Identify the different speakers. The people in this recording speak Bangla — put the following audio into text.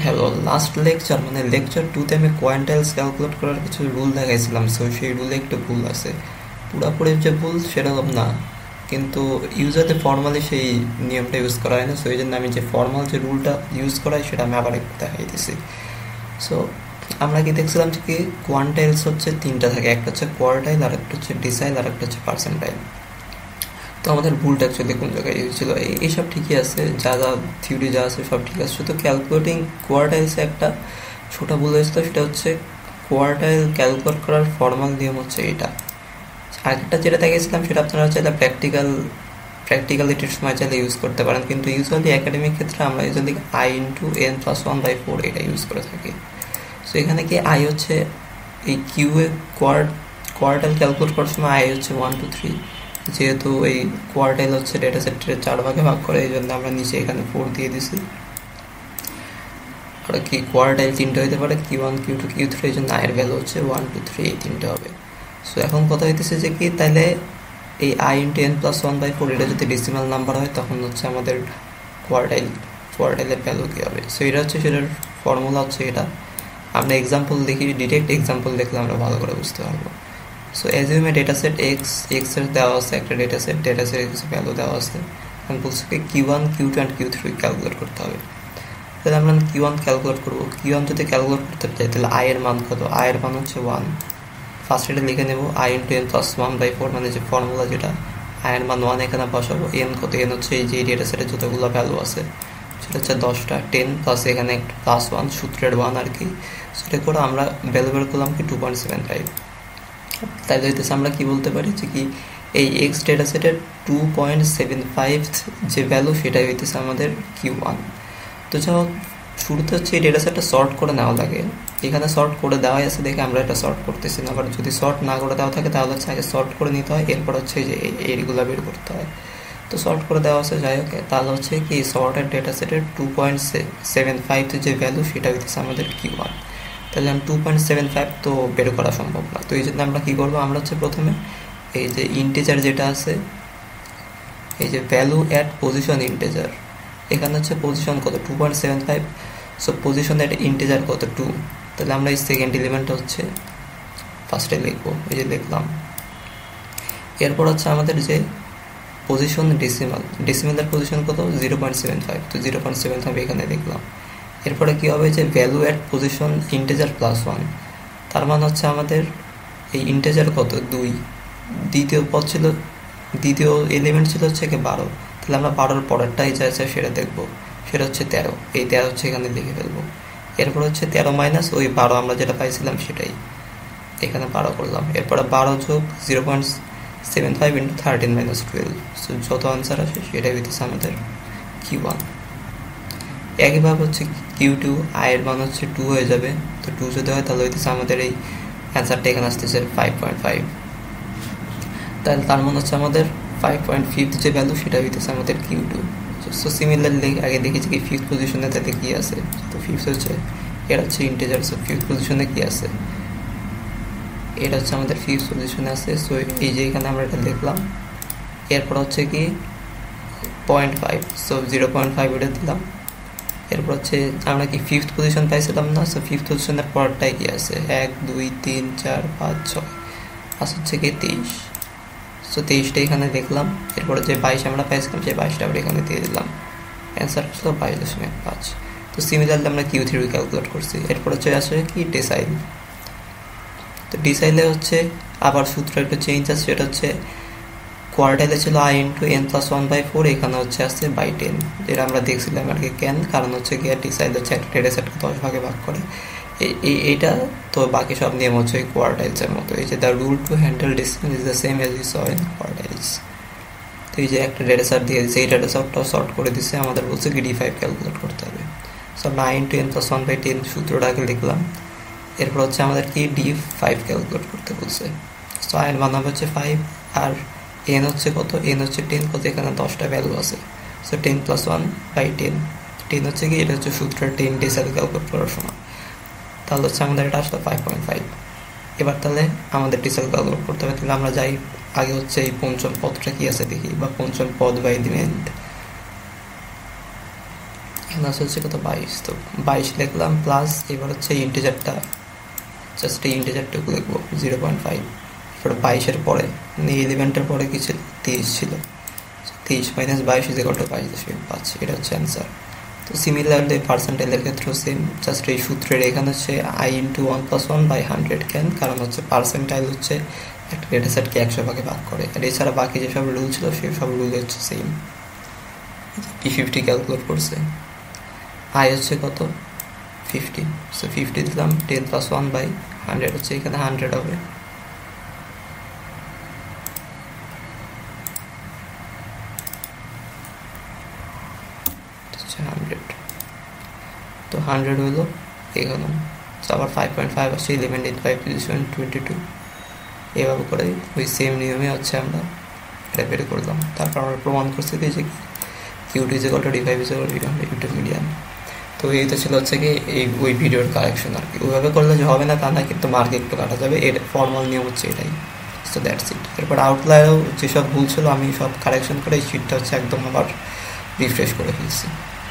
Speaker 1: হ্যালো, লাস্ট লেকচার মানে লেকচার 2-তে আমি কোয়ান্টাইলস ক্যালকুলেট করার কিছু রুল দেখাইছিলাম, সো সেই রুলে একটু ভুল আছে। পুরোপুরি যে ভুল সেরকম না, কিন্তু ইউজারতে ফর্মালি সেই নিয়মটা ইউজ করা হয় না, সো এই জন্য আমি যে ফর্মাল যে রুলটা ইউজ করা হয় সেটা আমি আবার একটু দেখাইতেছি। সো আমরা কি দেখছিলাম যে কি কোয়ান্টাইলস হচ্ছে তিনটা থাকে, একটা হচ্ছে কোয়ার্টাইল, আর একটা হচ্ছে ডিসাইল, আর একটা হচ্ছে পার্সেন্টাইল। তো আমাদের ভুলটা অ্যাকচুয়ালি কোন জায়গায় হয়েছিল, এইসব ঠিকই আছে, যা যা থিওরি যা আছে সব ঠিক আছে, শুধু ক্যালকুলেটিং কোয়ার্টাইলসে একটা ছোটো ভুল হয়েছিল, সেটা হচ্ছে কোয়ার্টাইল ক্যালকুলেট করার ফর্মাল নিয়ম হচ্ছে এটা। আগেরটা যেটা দেখেছিলাম সেটা আপনারা চাইলে প্র্যাকটিক্যালিটির সময় চাইলে ইউজ করতে পারেন, কিন্তু ইউজুয়ালি একাডেমিক ক্ষেত্রে আমরা ইউজুয়ালি i × n+1/4 এটা ইউজ করে থাকি। সো এখানে কি আই হচ্ছে এই কিউ এ কোয়ার্টাইল ক্যালকুলেট করার সময় আই হচ্ছে 1 2 3, যেহেতু এই কোয়ার্টাইল হচ্ছে ডেটা সেটের 4 ভাগে ভাগ করে, এই জন্য আমরা নিচে এখানে 4 দিয়ে দিছি। আর কি কোয়ার্টাইল তিনটে হইতে পারে, Q1 Q2 Q3, এই জন্য আয়ের ভ্যালু হচ্ছে 1 2 3, এই তিনটে হবে। সো এখন কথা হইতেছে যে কি তাইলে এই i × n+1/4 এটা যদি ডেসিমাল নাম্বার হয় তখন হচ্ছে আমাদের কোয়ার্টাইলের ভ্যালু কী হবে। সো এটা হচ্ছে সেটার ফর্মুলা হচ্ছে এটা। আমরা এক্সাম্পল দেখি, ডিরেক্ট এক্সাম্পল দেখলে আমরা ভালো করে বুঝতে পারবো। সো অ্যাজিউম এ ডেটা সেট এক্স এর দেওয়া আছে একটা ডেটা সেট কিছু ভ্যালু দেওয়া আছে, আমি বলছি Q1 Q2 and Q3 calculate করতে হবে। তাহলে আমরা Q1 ক্যালকুলেট করবো। Q1 যদি ক্যালকুলেট করতে চাই তাহলে আয়ের মান কত, আয়ের মান হচ্ছে 1। ফার্স্ট এটা লিখে নেব i × n+1/4, মানে যে ফর্মুলা যেটা, আয়ের মান 1 এখানে বসাবো। এন কত, এন হচ্ছে এই যে ডেটা সেটে যতগুলো ভ্যালু আছে সেটা হচ্ছে 10টা, 10 প্লাস এখানে একটা +1, সূত্রের 1 আর কি। সেটা করে আমরা ভ্যালু বের করলাম কি 2.75। তাই হইতেছে আমরা কি বলতে পারি যে কি এই এক্স ডেটা সেটের 2.75 যে ভ্যালু সেটাই হইতেছে আমাদের Q1। তো যা হোক, শুরুতে হচ্ছে এই ডেটা সেটটা সর্ট করে নেওয়া লাগে। এখানে সর্ট করে দেওয়াই আছে দেখে আমরা এটা সর্ট করতেছি না, বাট যদি সর্ট না করে দেওয়া থাকে তাহলে হচ্ছে আগে সর্ট করে নিতে হয়, এরপর হচ্ছে যে এইগুলো বের করতে হয়। তো সর্ট করে দেওয়া আছে, যাই হোক, তাহলে হচ্ছে কি সর্টের ডেটা সেটের 2.75 যে ভ্যালু সেটা হইতেছে আমাদের Q1। তাহলে 2.75 তো বের করা সম্ভব না, তো এই জন্য আমরা কী করবো, আমরা হচ্ছে প্রথমে এই যে ইন্টিজার যেটা আছে, এই যে ভ্যালু অ্যাট পজিশন ইন্টিজার, এখানে হচ্ছে পজিশন কত 2.75, সো পজিশন অ্যাট ইন্টিজার কত 2। তাহলে আমরা এই সেকেন্ড এলিমেন্টটা হচ্ছে ফার্স্টে লিখবো, এই যে লিখলাম। এরপর হচ্ছে আমাদের যে পজিশন ডেসিমালের পজিশন কত 0.75, তো 0.75 এখানে লিখলাম। এরপরে কী হবে যে ভ্যালু অ্যাট পজিশন ইন্টিজার +1, তার মানে হচ্ছে আমাদের এই ইন্টিজার কত 2, দ্বিতীয় পদ ছিল, দ্বিতীয় এলিমেন্ট ছিল হচ্ছে 12, তাহলে আমরা 12-র পরেরটাই যা আছে সেটা দেখবো, সেটা হচ্ছে 13, এই 13 হচ্ছে এখানে লিখে ফেলবো। এরপর হচ্ছে 13 মাইনাস ওই 12 আমরা যেটা পাইছিলাম সেটাই এখানে 12 করলাম। এরপরে 12 যোগ 0.75 × 13 - 12, সো যত আনসার আসে সেটাই হইতেছে আমাদের Q1। একইভাবে হচ্ছে Q2, আয়ের মান হচ্ছে 2 হয়ে যাবে, তো 2 যদি হয় তাহলে হইতেছে আমাদের এই অ্যান্সারটা এখানে আসতেছে 5.5। তাহলে তার মানে হচ্ছে আমাদের 5.5 যে ভ্যালু সেটা হইতেছে আমাদের Q2। সো সিমিলারলি আগে দেখেছি কি ফিফথ পজিশনে তাতে কী আছে, তো ফিফথ হচ্ছে এটা হচ্ছে ইন্টিজার, সো ফিফথ পজিশনে কী আছে, এটা হচ্ছে আমাদের ফিফথ পজিশনে আছে। সো এই যে এখানে আমরা এটা দেখলাম। এরপর হচ্ছে কি 0.5, সো 0.5 এটা দিলাম। এরপর হচ্ছে আমরা কি ফিফথ পজিশন পাইছিলাম না, সো ফিফথ পজিশনের পরটাই কি আছে 1 2 3 4 5 6, আস হচ্ছে কি 23, সো 23টা এখানে দেখলাম। এরপরে যে 22 আমরা পাইছিলাম সেই 22টা আমরা এখানে দিয়ে দিলাম, অ্যান্সার আসলো 22.5। তো সিমিলারলি আমরা Q3 ক্যালকুলেট করছি। এরপর হচ্ছে আসে কি ডিসাইল। তো ডিসাইলে হচ্ছে আবার সূত্র একটু চেঞ্জ আছে, সেটা হচ্ছে কোয়ার্টাইলে ছিল i × n+1/4, এখানে হচ্ছে আসছে 10, যেটা আমরা দেখছিলাম আর কি। কেন, কারণ হচ্ছে গিয়ে ডিসাইল হচ্ছে একটা ডেটা সেটকে 10 ভাগে ভাগ করে, এইটা তো বাকি সব নিয়ম হচ্ছে ওই কোয়ার্টাইলসের মতো। এই যে the rule to handle distance is the same as you saw in কোয়ার্টাইলস। তো এই যে একটা ডেটা সেট দিয়ে দিচ্ছে, এই ডেটা সেটটাও সর্ট করে দিচ্ছে, আমাদের বলছে কি D5 ক্যালকুলেট করতে হবে। সো আমরা i × n+1/10 সূত্রটা আগে লিখলাম। এরপর হচ্ছে আমাদের কি D5 ক্যালকুলেট করতে বলছে। সো আয়ের মান হবে হচ্ছে 5, আর এন হচ্ছে কত, এন হচ্ছে 10, কত এখানে 10টা ভ্যালু আছে, সো 10 + 1/10, 10 হচ্ছে কি, এটা হচ্ছে সূত্রের 10 ডিসাইল ক্যালকুলেট করার সময়। তাহলে হচ্ছে আমাদের এটা আসলে 5.5। এবার তাহলে আমাদের ডিসাইল ক্যালকুলেট করতে হবে, তাহলে আমরা যাই আগে হচ্ছে এই পঞ্চম পদটা কি আছে দেখি, বা পঞ্চম পদ বা এলিমেন্ট। এখানে আছে হচ্ছে কত 22, তো 22 লিখলাম প্লাস এবার হচ্ছে ইন্টিজারটা জাস্ট এই ইন্টিজারটুকু লিখবো 0.5, এরপরে 22-এর পরে মানে এলিমেন্টের পরে কি ছিল 23 ছিল, 23 মাইনাস 22 ইজ ইকুয়াল টু 22.5, এটা হচ্ছে অ্যান্সার। তো সিমিলারলি পার্সেন্টাইলের ক্ষেত্রেও সেম, জাস্ট এই সূত্রের এখানে হচ্ছে i ইন্টু 1+1/100 কেন, কারণ হচ্ছে পার্সেন্টাইল হচ্ছে একটা ডেটা সেটকে 100 ভাগে ভাগ করে, আর এছাড়া বাকি যেসব রুল ছিল সেই সব রুল হচ্ছে সেম। P50 ক্যালকুলেট করছে, i হচ্ছে কত 50, সো 50 দিলাম 10 + 1/100 হচ্ছে এখানে 100 হবে, হচ্ছে 100, তো 100 হলো এখানে, আবার 5.5 আসছে 11 × 5 = 22, এভাবে করে ওই সেম নিয়মে হচ্ছে আমরা এটা বের করলাম। তারপর আমরা প্রমাণ করছি যে Q2 = D5 = মিডিয়ান। তো এই তো ছিল হচ্ছে কি এই ওই ভিডিওর কারেকশন আর কি, ওইভাবে করলে যে হবে না তা না, কিন্তু মার্ক একটু কাটা যাবে, এর ফর্মাল নিয়ম হচ্ছে এটাই। So that's it. এরপর আউটলায়ারও যেসব ভুল ছিল আমি সব কারেকশন করে এই শিটটা হচ্ছে একদম আবার রিফ্রেশ করে ফেলছি।